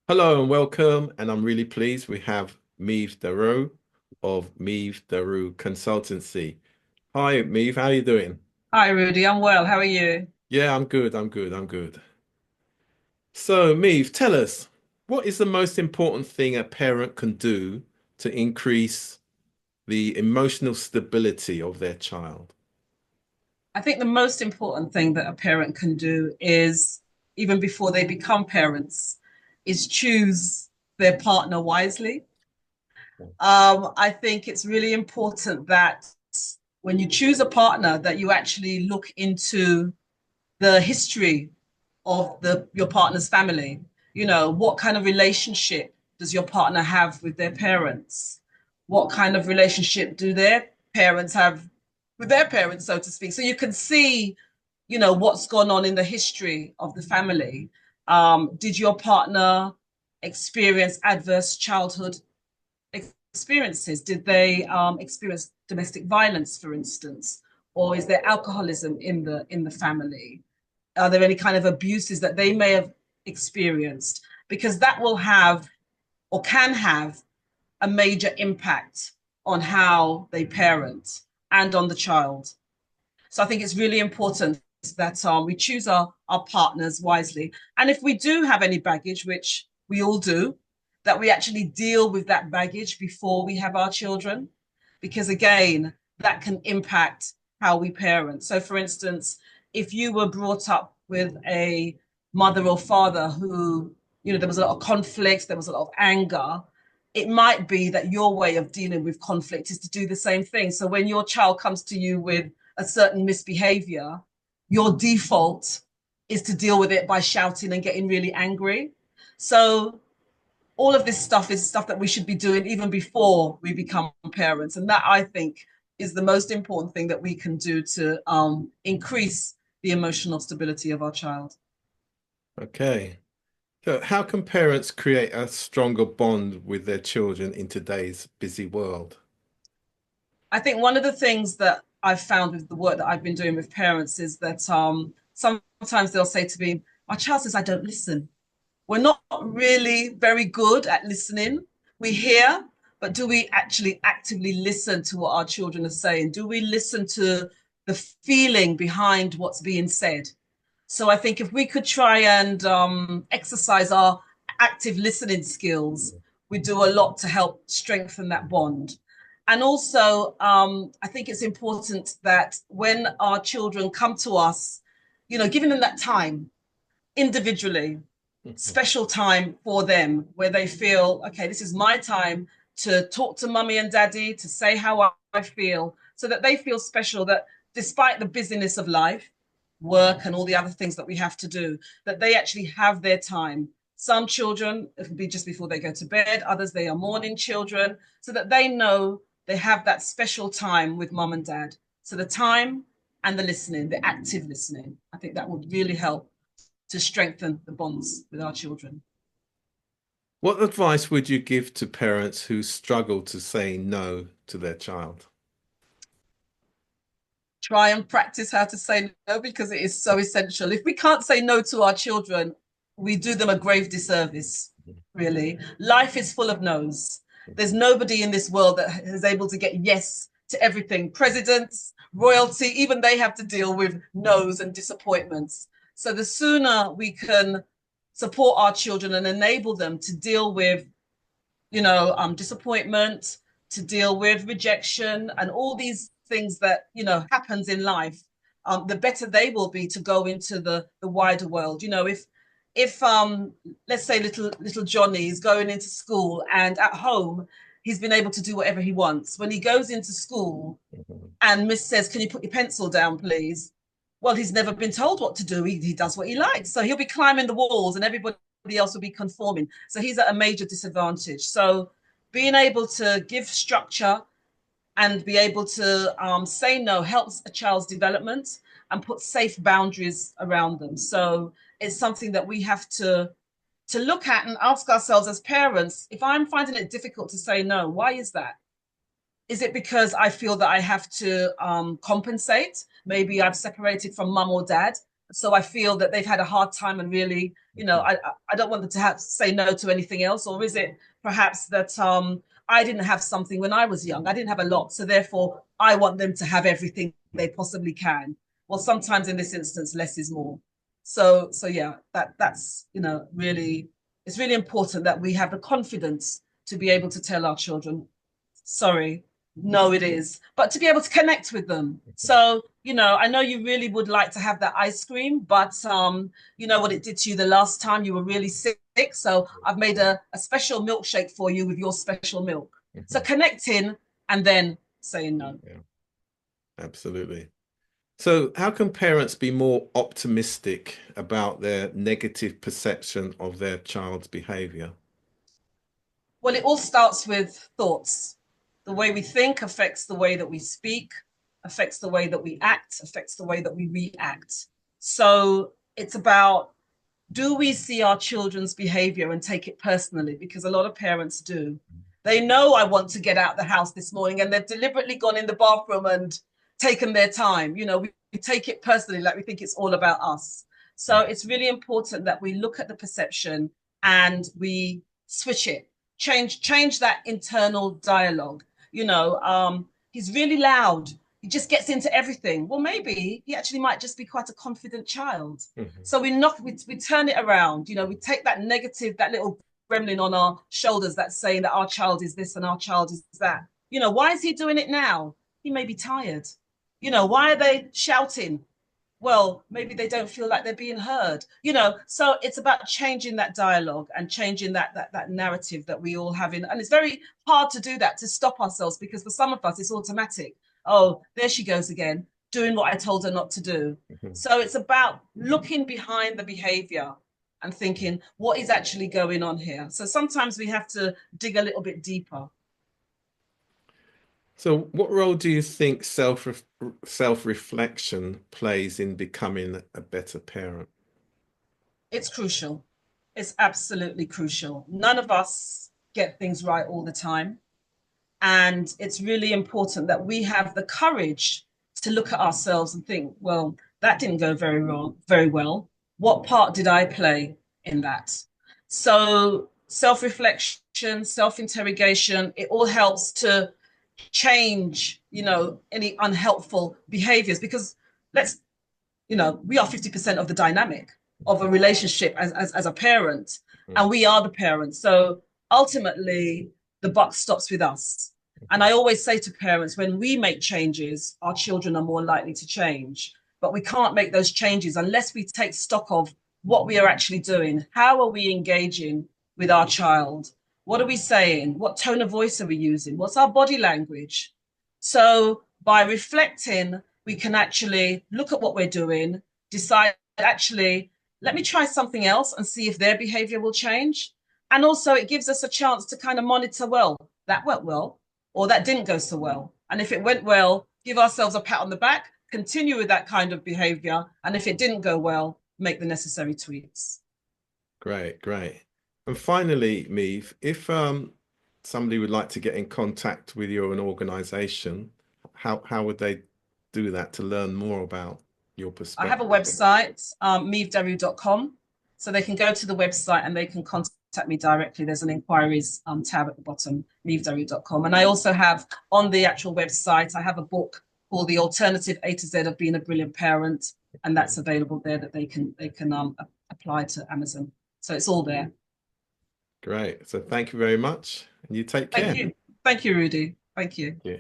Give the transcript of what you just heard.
Hello and welcome, and I'm really pleased we have Meave DARROUX of Meave DARROUX Consultancy. Hi, Meave, how are you doing? Hi, Rudy. I'm well. How are you? Yeah, I'm good, I'm good. So, Meave, tell us, what is the most important thing a parent can do to increase the emotional stability of their child? I think the most important thing that a parent can do is, even before they become parents, is choose their partner wisely. I think it's really important that when you choose a partner, that you actually look into the history of your partner's family. You know, what kind of relationship does your partner have with their parents? What kind of relationship do their parents have with their parents, so to speak? So you can see, what's gone on in the history of the family. Did your partner experience adverse childhood experiences? Did they experience domestic violence, for instance, or is there alcoholism in the family? Are there any kind of abuses that they may have experienced? Because that will have or can have a major impact on how they parent and on the child. So I think it's really important that we choose our partners wisely. And if we do have any baggage, which we all do, that we actually deal with that baggage before we have our children. Because again, that can impact how we parent. So, for instance, if you were brought up with a mother or father who, there was a lot of conflict, there was a lot of anger, it might be that your way of dealing with conflict is to do the same thing. So when your child comes to you with a certain misbehavior, your default is to deal with it by shouting and getting really angry. So all of this stuff is stuff that we should be doing even before we become parents. And that, I think, is the most important thing that we can do to increase the emotional stability of our child. Okay. So, how can parents create a stronger bond with their children in today's busy world? I think one of the things that I've found with the work that I've been doing with parents is that sometimes they'll say to me, "My child says I don't listen." We're not really very good at listening. We hear, but do we actually actively listen to what our children are saying? Do we listen to the feeling behind what's being said? So I think if we could try and exercise our active listening skills, we do a lot to help strengthen that bond. And also, I think it's important that when our children come to us, giving them that time individually, special time for them where they feel, okay, this is my time to talk to mummy and daddy, to say how I feel, so that they feel special, that despite the busyness of life, work, and all the other things that we have to do, that they actually have their time. Some children, it'll be just before they go to bed, others, they are morning children, so that they know they have that special time with mum and dad. So the time and the listening, the active listening, I think that would really help to strengthen the bonds with our children. What advice would you give to parents who struggle to say no to their child? Try and practice how to say no because it is so essential. If we can't say no to our children, we do them a grave disservice, really. Life is full of no's. There's nobody in this world that is able to get yes to everything. Presidents, royalty, even they have to deal with no's and disappointments. So the sooner we can support our children and enable them to deal with disappointment, to deal with rejection, and all these things that happens in life, the better they will be to go into the wider world. If let's say little Johnny is going into school and at home he's been able to do whatever he wants. When he goes into school and Miss says, "Can you put your pencil down, please?" Well, he's never been told what to do. He does what he likes. So he'll be climbing the walls and everybody else will be conforming. So he's at a major disadvantage. So being able to give structure and be able to say no helps a child's development and put safe boundaries around them. So it's something that we have to look at and ask ourselves as parents, if I'm finding it difficult to say no, why is that? Is it because I feel that I have to compensate? Maybe I've separated from mum or dad So I feel that they've had a hard time, and really, I don't want them to have to say no to anything else. Or is it perhaps that I didn't have something when I was young? I didn't have a lot, so therefore I want them to have everything they possibly can. Well, sometimes in this instance, less is more. So yeah, that's really, it's really important that we have the confidence to be able to tell our children, sorry, no, it is, but to be able to connect with them. So, I know you really would like to have that ice cream, but you know what it did to you the last time you were really sick. So I've made a special milkshake for you with your special milk. So connecting and then saying no. Yeah, absolutely. So, how can parents be more optimistic about their negative perception of their child's behavior? Well, it all starts with thoughts. The way we think affects the way that we speak, affects the way that we act, affects the way that we react. So it's about, do we see our children's behavior and take it personally? Because a lot of parents do. They know I want to get out the house this morning and they've deliberately gone in the bathroom and taken their time. We take it personally, like we think it's all about us. So it's really important that we look at the perception and we switch it, change that internal dialogue. He's really loud. He just gets into everything. Well, maybe he actually might just be quite a confident child. So we turn it around. We take that negative, that little gremlin on our shoulders that's saying that our child is this and our child is that. Why is he doing it now? He may be tired. Why are they shouting? Well, maybe they don't feel like they're being heard. So it's about changing that dialogue and changing that narrative that we all have in. And it's very hard to do that, to stop ourselves, because for some of us it's automatic. Oh, there she goes again, doing what I told her not to do. So it's about looking behind the behavior and thinking, what is actually going on here? So sometimes we have to dig a little bit deeper. So, what role do you think self-reflection plays in becoming a better parent? It's crucial. It's absolutely crucial. None of us get things right all the time. And it's really important that we have the courage to look at ourselves and think, well, that didn't go very well. What part did I play in that? So self-reflection, self-interrogation, it all helps to change, any unhelpful behaviors, because let's, we are 50% of the dynamic of a relationship as a parent, and we are the parents. So ultimately, the buck stops with us. And I always say to parents, when we make changes, our children are more likely to change. But we can't make those changes unless we take stock of what we are actually doing. How are we engaging with our child? What are we saying? What tone of voice are we using? What's our body language? So by reflecting, we can actually look at what we're doing, decide, actually, let me try something else and see if their behavior will change. And also it gives us a chance to kind of monitor, well, that went well, or that didn't go so well. And if it went well, give ourselves a pat on the back, continue with that kind of behavior. And if it didn't go well, make the necessary tweaks. Great, great. And finally, Meave, if somebody would like to get in contact with you or an organization, how would they do that to learn more about your I have a perspective? website, meavedarroux.com. So they can go to the website and they can contact me directly. There's an inquiries tab at the bottom, meavedarroux.com. And I also have on the actual website, I have a book called The Alternative A to Z of Being a Brilliant Parent. And that's available there, that they can apply to Amazon. So it's all there. Great. So thank you very much, and you take Thank care. you. Thank you, Rudy. Thank you. Yeah.